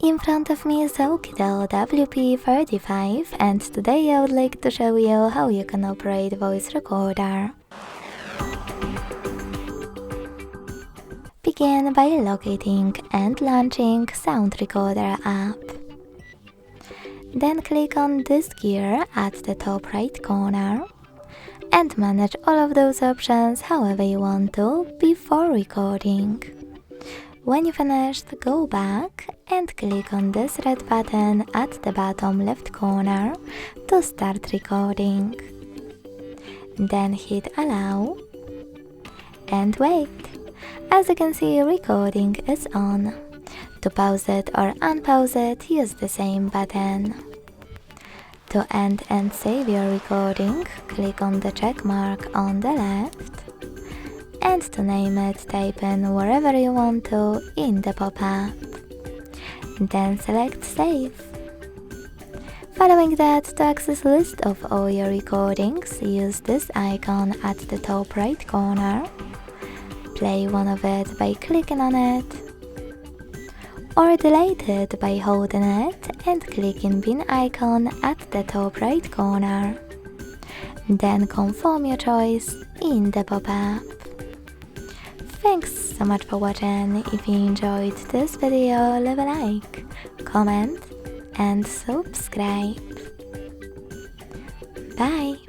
In front of me is Oukitel WP35 and today I would like to show you how you can operate voice recorder. Begin by locating and launching Sound Recorder app. Then click on this gear at the top right corner and manage all of those options however you want to before recording. When you finished, go back and click on this red button at the bottom left corner to start recording. Then hit allow and wait. As you can see, recording is on. To pause it or unpause it, use the same button. To end and save your recording, click on the check mark on the left. And to name it, type in wherever you want to in the pop-up. Then select Save. Following that, to access list of all your recordings, use this icon at the top right corner. Play one of it by clicking on it, or delete it by holding it and clicking bin icon at the top right corner. Then confirm your choice in the pop-up. Thanks so much for watching. If you enjoyed this video, leave a like, comment and subscribe. Bye!